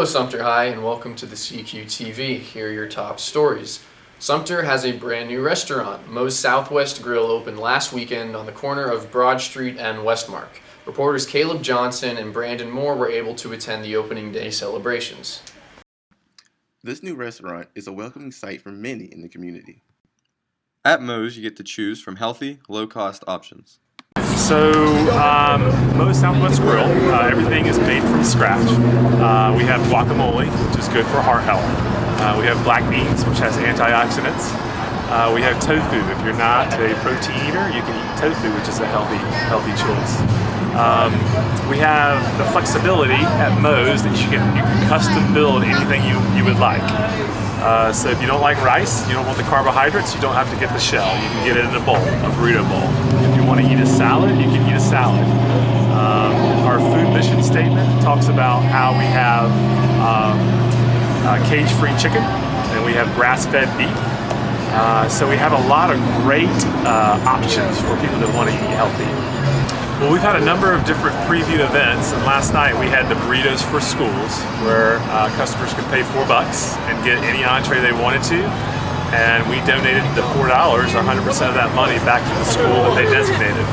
Sumter High, and welcome to the CQTV. Here are your top stories. Sumter has a brand new restaurant. Moe's Southwest Grill opened last weekend on the corner of Broad Street and Westmark. Reporters Caleb Johnson and Brandon Moore were able to attend the opening day celebrations. This new restaurant is a welcoming sight for many in the community. At Moe's, you get to choose from healthy, low-cost options. So, Moe's Southwest Grill, everything is made from scratch. We have guacamole, which is good for heart health. We have black beans, which has antioxidants. We have tofu. If you're not a protein eater, you can eat tofu, which is a healthy choice. We have the flexibility at Moe's that you can custom build anything you would like. So if you don't like rice, you don't want the carbohydrates, you don't have to get the shell. You can get it in a bowl, a burrito bowl. If you want to eat a salad, you can eat a salad. Our food mission statement talks about how we have cage-free chicken and we have grass-fed beef. So we have a lot of great options for people that want to eat healthy. Well, we've had a number of different preview events, and last night we had the Burritos for Schools, where customers could pay $4 and get any entree they wanted to, and we donated the $4, 100% of that money, back to the school that they designated.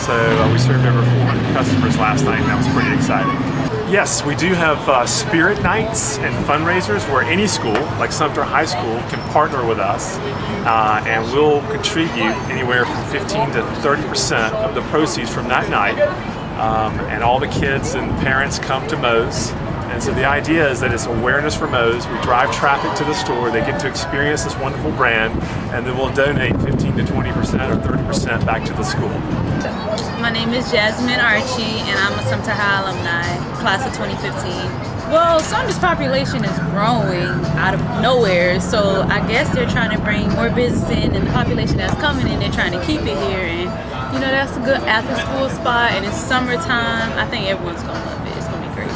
So we served over 400 customers last night, and that was pretty exciting. Yes, we do have spirit nights and fundraisers where any school, like Sumter High School, can partner with us, and we'll contribute anywhere from 15 to 30% of the proceeds from that night. And all the kids and parents come to Moe's. And so the idea is that it's awareness for Moe's. We drive traffic to the store, they get to experience this wonderful brand, and then we'll donate 15 to 20% or 30% back to the school. My name is Jasmine Archie, and I'm a Sumter High alumni, class of 2015. Well, Sumter's population is growing out of nowhere, so I guess they're trying to bring more business in, and the population that's coming in, they're trying to keep it here. And you know, that's a good after-school spot, and it's summertime. I think everyone's gonna love it. It's gonna be great.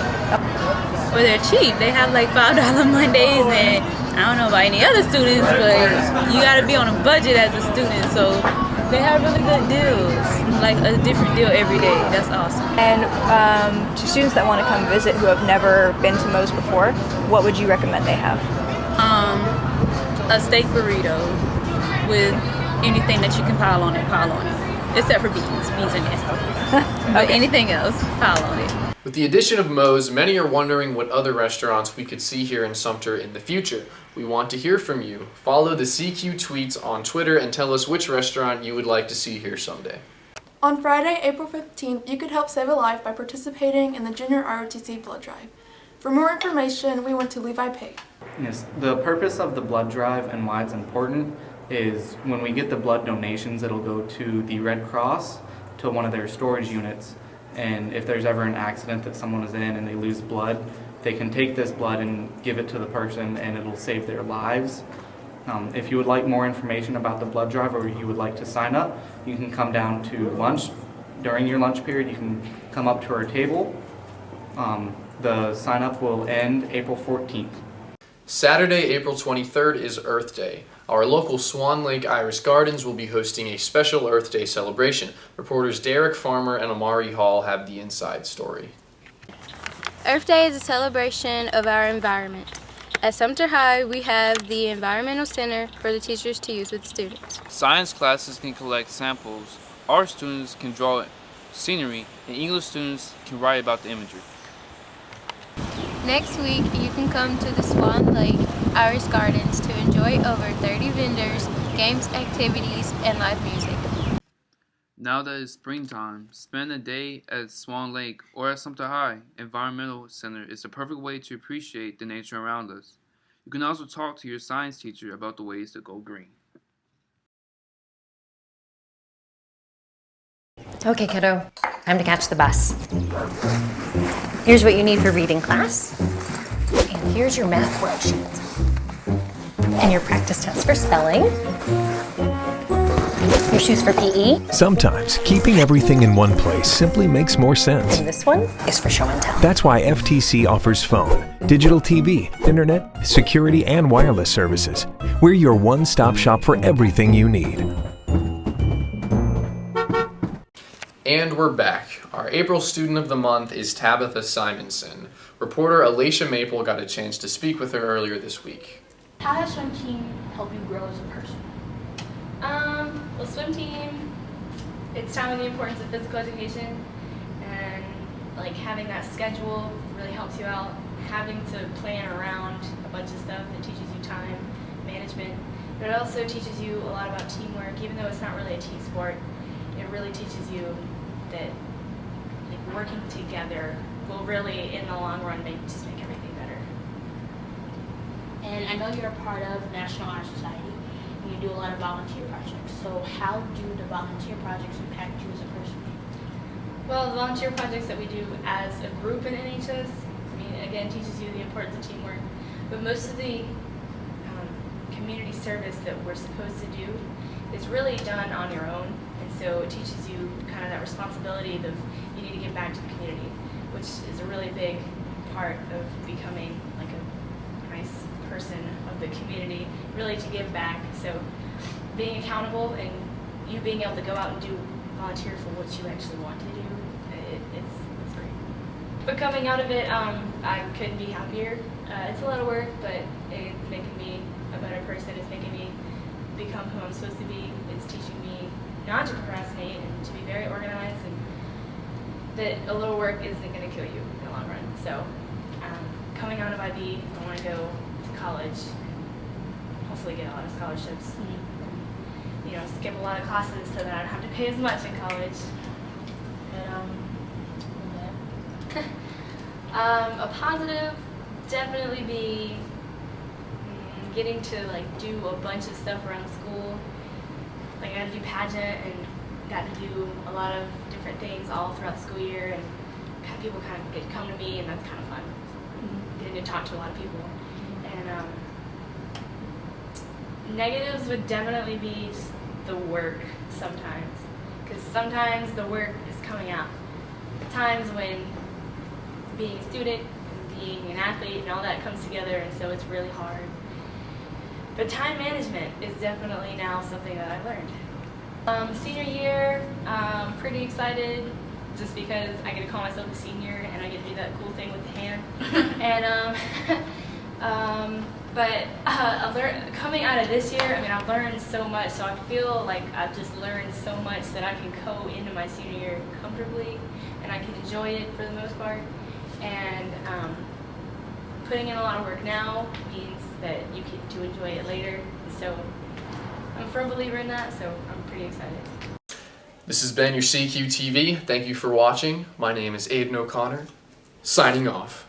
Well, they're cheap. They have like $5 Mondays, and I don't know about any other students, but you gotta be on a budget as a student, so they have really good deals, like a different deal every day. That's awesome. And to students that want to come visit who have never been to Moe's before, what would you recommend they have? A steak burrito with anything that you can pile on it, except for beans. Beans are nasty. But anything else, pile on it. With the addition of Moe's, many are wondering what other restaurants we could see here in Sumter in the future. We want to hear from you. Follow the CQ Tweets on Twitter and tell us which restaurant you would like to see here someday. On Friday, April 15th, you could help save a life by participating in the Junior ROTC Blood Drive. For more information, we went to Levi Pate. Yes, the purpose of the blood drive and why it's important is when we get the blood donations, it'll go to the Red Cross, to one of their storage units. And if there's ever an accident that someone is in and they lose blood, they can take this blood and give it to the person and it'll save their lives. If you would like more information about the blood drive or you would like to sign up, you can come down to lunch. During your lunch period, you can come up to our table. The sign up will end April 14th. Saturday, April 23rd is Earth Day. Our local Swan Lake Iris Gardens will be hosting a special Earth Day celebration. Reporters Derek Farmer and Amari Hall have the inside story. Earth Day is a celebration of our environment. At Sumter High, we have the Environmental Center for the teachers to use with students. Science classes can collect samples, art students can draw scenery, and English students can write about the imagery. Next week, you can come to the Swan Lake Iris Gardens to enjoy over 30 vendors, games, activities, and live music. Now that it's springtime, spend a day at Swan Lake or at Sumter High Environmental Center is the perfect way to appreciate the nature around us. You can also talk to your science teacher about the ways to go green. Okay, kiddo, time to catch the bus. Here's what you need for reading class. And here's your math worksheet. And your practice test for spelling. Your shoes for PE. Sometimes keeping everything in one place simply makes more sense. And this one is for show and tell. That's why FTC offers phone, digital TV, internet, security, and wireless services. We're your one-stop shop for everything you need. And we're back. Our April Student of the Month is Tabitha Simonson. Reporter Alicia Maple got a chance to speak with her earlier this week. How has swim team helped you grow as a person? Well, swim team, it's taught me the importance of physical education, and like having that schedule really helps you out. Having to plan around a bunch of stuff, it teaches you time management, but it also teaches you a lot about teamwork. Even though it's not really a team sport, it really teaches you that like working together will really, in the long run, make everything better. And I know you're a part of National Honor Society, and you do a lot of volunteer projects. So how do the volunteer projects impact you as a person? Well, the volunteer projects that we do as a group in NHS, again, teaches you the importance of teamwork. But most of the community service that we're supposed to do is really done on your own. And so it teaches you kind of that responsibility of you need to give back to the community, which is a really big part of becoming like a nice person of the community, really to give back. So being accountable and you being able to go out and do volunteer for what you actually want to do, it's great. But coming out of it, I couldn't be happier. It's a lot of work, but it's making me a better person. It's making me become who I'm supposed to be. It's teaching me not to procrastinate and to be very organized, and that a little work isn't going to kill you in the long run. So coming out of IB, I want to go to college, hopefully get a lot of scholarships. You know, skip a lot of classes so that I don't have to pay as much in college. But a positive definitely be getting to like do a bunch of stuff around school. Like I got to do pageant and got to do a lot of different things all throughout the school year, and people kind of get to come to me, and that's kind of fun. Getting to talk to a lot of people. And negatives would definitely be just the work sometimes, because sometimes the work is coming out. Times when being a student and being an athlete and all that comes together, and so it's really hard. But time management is definitely now something that I learned. Senior year, pretty excited just because I get to call myself a senior and I get to do that cool thing with the hand. And but coming out of this year, I've learned so much, so I feel like I've just learned so much that I can go into my senior year comfortably and I can enjoy it for the most part. And putting in a lot of work now means that you get to enjoy it later. So I'm a firm believer in that, so I'm pretty excited. This has been your CQTV. Thank you for watching. My name is Aiden O'Connor, signing off.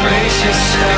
Brace yourself.